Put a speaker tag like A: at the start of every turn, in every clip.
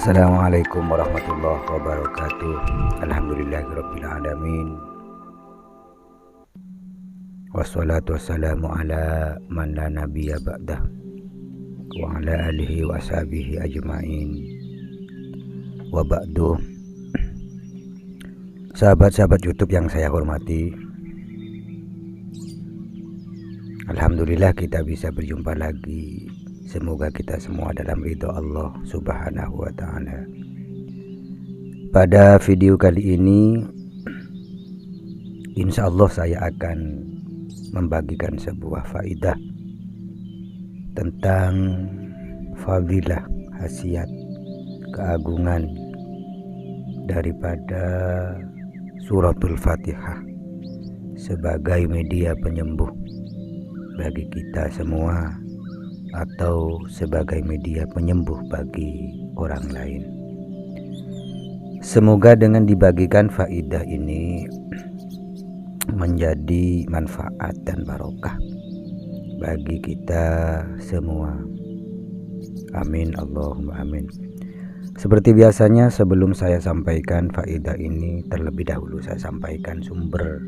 A: Assalamualaikum warahmatullahi wabarakatuh. Alhamdulillahirabbil alamin. Wassalatu wassalamu ala man la nabiyya ba'dah wa ala alihi wa ashabihi ajmain. Wa ba'du. Sahabat-sahabat YouTube yang saya hormati, alhamdulillah kita bisa berjumpa lagi. Semoga kita semua dalam ridho Allah Subhanahu wa ta'ala. Pada video kali ini, insya Allah saya akan membagikan sebuah faidah tentang fadilah, khasiat, keagungan daripada suratul Fatihah sebagai media penyembuh bagi kita semua, atau sebagai media penyembuh bagi orang lain. Semoga dengan dibagikan faidah ini menjadi manfaat dan barokah bagi kita semua. Amin, Allahumma amin. Seperti biasanya, sebelum saya sampaikan faidah ini, terlebih dahulu saya sampaikan sumber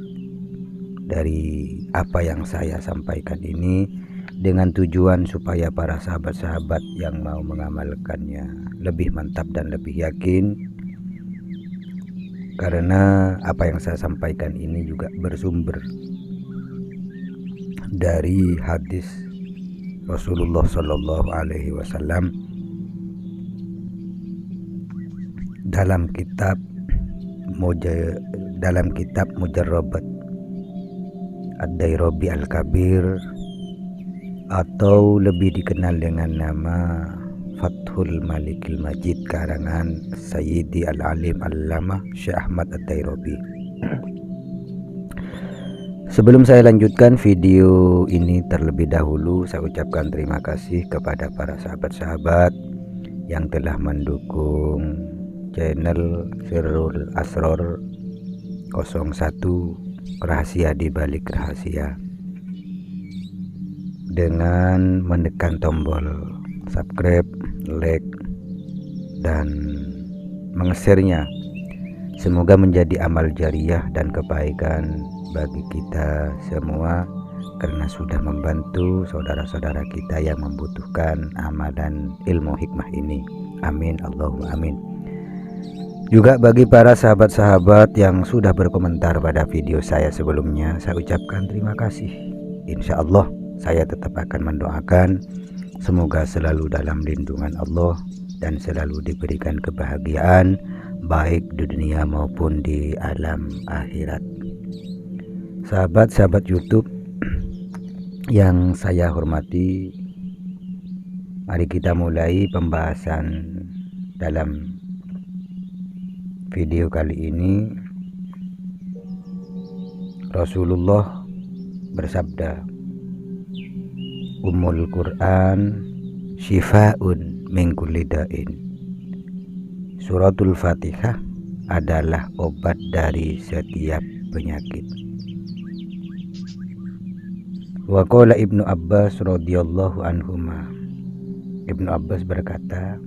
A: dari apa yang saya sampaikan ini, dengan tujuan supaya para sahabat-sahabat yang mau mengamalkannya lebih mantap dan lebih yakin, karena apa yang saya sampaikan ini juga bersumber dari hadis Rasulullah Shallallahu Alaihi Wasallam dalam kitab Mujarrabat Ad-Dairabi Al-Kabir, atau lebih dikenal dengan nama Fathul Malikil Majid karangan Sayyidi Al-Alim Al-Allamah Syekh Ahmad Ad-Dairabi. Sebelum saya lanjutkan video ini, terlebih dahulu saya ucapkan terima kasih kepada para sahabat-sahabat yang telah mendukung channel Sirrul Asror 01, rahasia di balik rahasia, dengan menekan tombol subscribe, like, dan menge-share-nya. Semoga menjadi amal jariah dan kebaikan bagi kita semua, karena sudah membantu saudara-saudara kita yang membutuhkan amalan ilmu hikmah ini. Amin, Allahumma amin. Juga bagi para sahabat-sahabat yang sudah berkomentar pada video saya sebelumnya, saya ucapkan terima kasih. Insya Allah saya tetap akan mendoakan semoga selalu dalam lindungan Allah dan selalu diberikan kebahagiaan baik di dunia maupun di alam akhirat. Sahabat-sahabat YouTube yang saya hormati, mari kita mulai pembahasan dalam video kali ini. Rasulullah bersabda, Ummul Quran Syifa'un min kulli da'in. Suratul Fatihah adalah obat dari setiap penyakit. Wa qala Ibnu Abbas radhiyallahu anhuma. Ibnu Abbas berkata,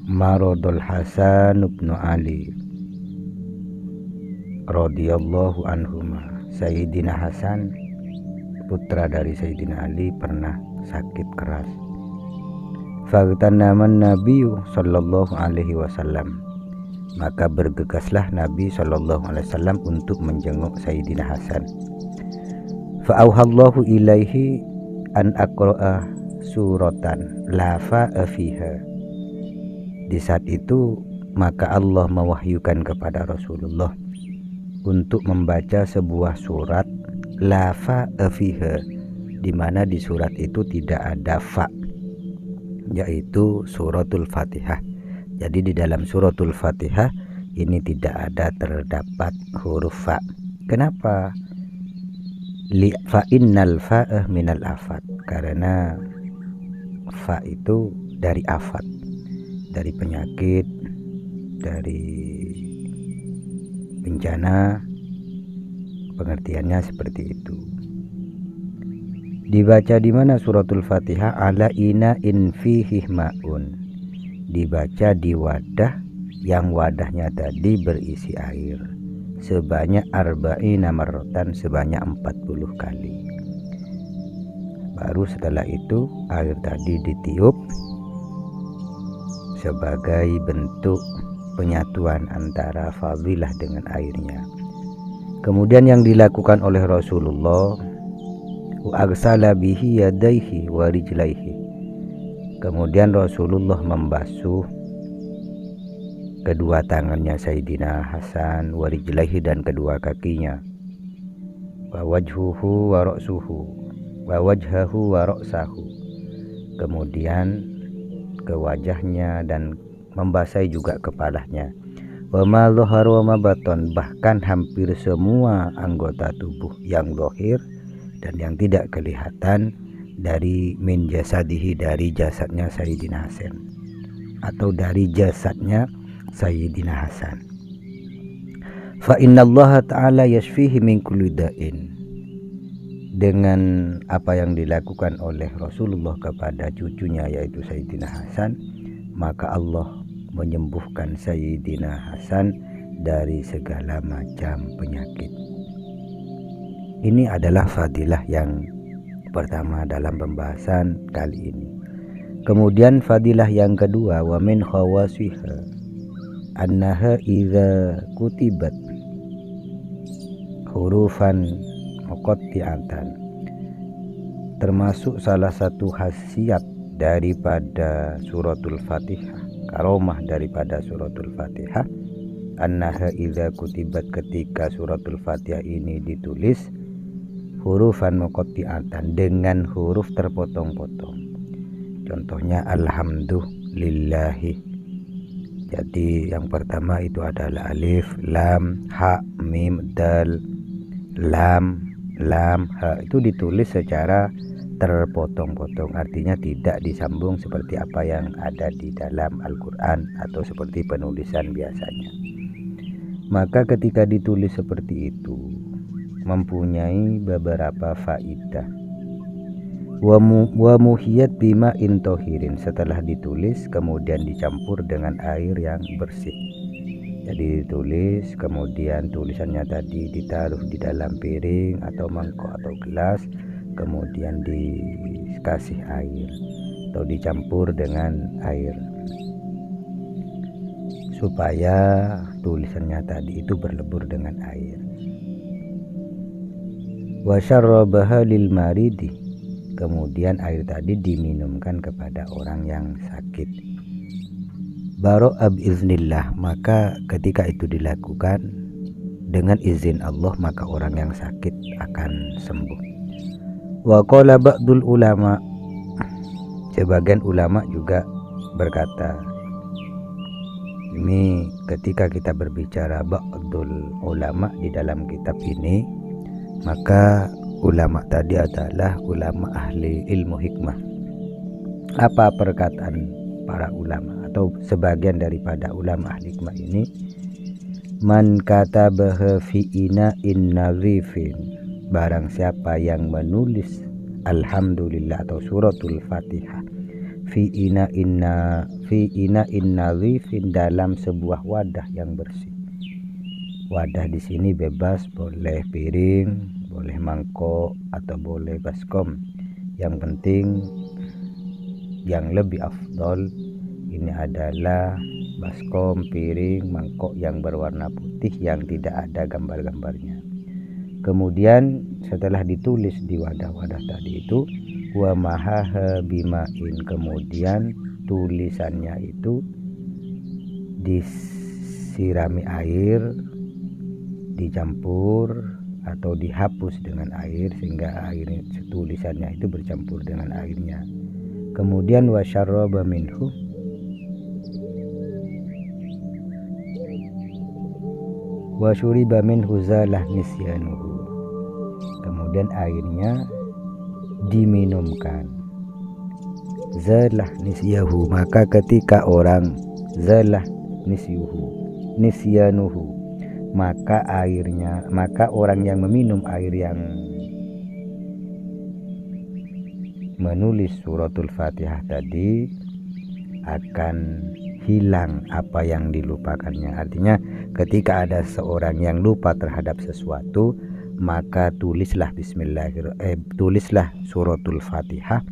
A: Maradul Hasan ibn Ali radhiyallahu anhuma. Sayyidina Hasan, putra dari Sayyidina Ali, pernah sakit keras. Faghtanaman Nabi sallallahu alaihi wasallam, maka bergegaslah Nabi sallallahu alaihi wasallam untuk menjenguk Sayyidina Hasan. Fa'auhallahu ilaihi an aqra'a suratan la fa'a fiha. Di saat itu maka Allah mewahyukan kepada Rasulullah untuk membaca sebuah surat la fa'a fiha, di mana di surat itu tidak ada fa, yaitu suratul Fatihah. Jadi di dalam suratul Fatihah ini tidak ada terdapat huruf fa. Kenapa? Fa innal fa'ah minal afat, karena fa itu dari afat, dari penyakit, dari bencana, pengertiannya seperti itu. Dibaca di mana suratul Fatihah? Ala ina in fihi ma'un. Dibaca di wadah yang wadahnya tadi berisi air sebanyak arba'ina marratan, sebanyak 40 kali. Baru setelah itu air tadi ditiup sebagai bentuk penyatuan antara fadilah dengan airnya. Kemudian yang dilakukan oleh Rasulullah, agsala bihi yadaihi wa rijlaihi. Kemudian Rasulullah membasuh kedua tangannya Sayyidina Hasan, wa rijlaihi, dan kedua kakinya, wa wajhuhu wa ra'suhu, wa wajhahu wa ra'sahu. Kemudian ke wajahnya dan membasahi juga kepalanya. Wa ma dhahar wa ma baton, bahkan hampir semua anggota tubuh yang zahir dan yang tidak kelihatan dari min jasadihi, dari jasadnya Sayyidina Hasan atau dari jasadnya Sayyidina Hasan. Fa innallaha ta'ala yashfihi min kulli da'in. Dengan apa yang dilakukan oleh Rasulullah kepada cucunya yaitu Sayyidina Hasan, maka Allah menyembuhkan Sayyidina Hasan dari segala macam penyakit. Ini adalah fadilah yang pertama dalam pembahasan kali ini. Kemudian fadilah yang kedua, wa min khawasiha annaha idza kutibat hurufan muqatti'atan. Termasuk salah satu khasiat daripada suratul Fatihah, karomah daripada suratul Fatihah, annaha idza kutibat, ketika suratul Fatihah ini ditulis hurufan muqatti'atan, dengan huruf terpotong-potong. Contohnya alhamdulillahi. Jadi yang pertama itu adalah alif, lam, ha, mim, dal, lam, ha, itu ditulis secara terpotong-potong, artinya tidak disambung seperti apa yang ada di dalam Al-Quran atau seperti penulisan biasanya. Maka ketika ditulis seperti itu mempunyai beberapa faidah. Wa muhiyat bima intohirin, setelah ditulis kemudian dicampur dengan air yang bersih. Jadi ditulis, kemudian tulisannya tadi ditaruh di dalam piring atau mangkok atau gelas, kemudian dikasih air atau dicampur dengan air supaya tulisannya tadi itu berlebur dengan air. Wa syarrabaha lil maridi, kemudian air tadi diminumkan kepada orang yang sakit. Baro'a biiznillah, maka ketika itu dilakukan dengan izin Allah, maka orang yang sakit akan sembuh. Wa qala ba'dul ulama, sebagian ulama juga berkata, ini ketika kita berbicara ba'dul ulama di dalam kitab ini, maka ulama tadi adalah ulama ahli ilmu hikmah. Apa perkataan para ulama atau sebagian daripada ulama ahli hikmah ini? Man katabaha fi ina'in nadhifin, barang siapa yang menulis alhamdulillah atau suratul Fatihah fi ina'in nadhifin, dalam sebuah wadah yang bersih. Wadah di sini bebas, boleh piring, boleh mangkok, atau boleh baskom. Yang penting, yang lebih afdol ini adalah baskom, piring, mangkok yang berwarna putih yang tidak ada gambar-gambarnya. Kemudian setelah ditulis di wadah-wadah tadi itu, wa mahaha bimain, kemudian tulisannya itu disirami air, dicampur atau dihapus dengan air sehingga air tulisannya itu bercampur dengan airnya. Kemudian wasyarraba minhu, wasyuriba minhu zalah nisyanuhu, kemudian airnya diminumkan. Zalah nisyahu, maka ketika orang zalah nisyanuhu, maka airnya, maka orang yang meminum air yang menulis suratul Fatihah tadi akan hilang apa yang dilupakannya. Artinya ketika ada seorang yang lupa terhadap sesuatu, maka tulislah tulislah suratul Fatihah,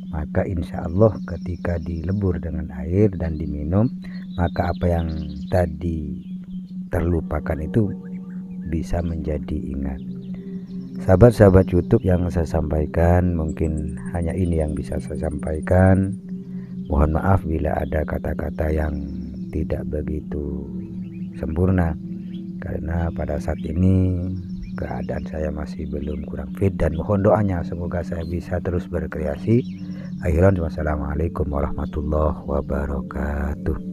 A: maka insya Allah ketika dilebur dengan air dan diminum, maka apa yang tadi terlupakan itu bisa menjadi ingat. Sahabat-sahabat YouTube yang saya sampaikan, mungkin hanya ini yang bisa saya sampaikan. Mohon maaf bila ada kata-kata yang tidak begitu sempurna, karena pada saat ini keadaan saya masih belum kurang fit, dan mohon doanya semoga saya bisa terus berkreasi. Akhiran, wassalamualaikum warahmatullahi wabarakatuh.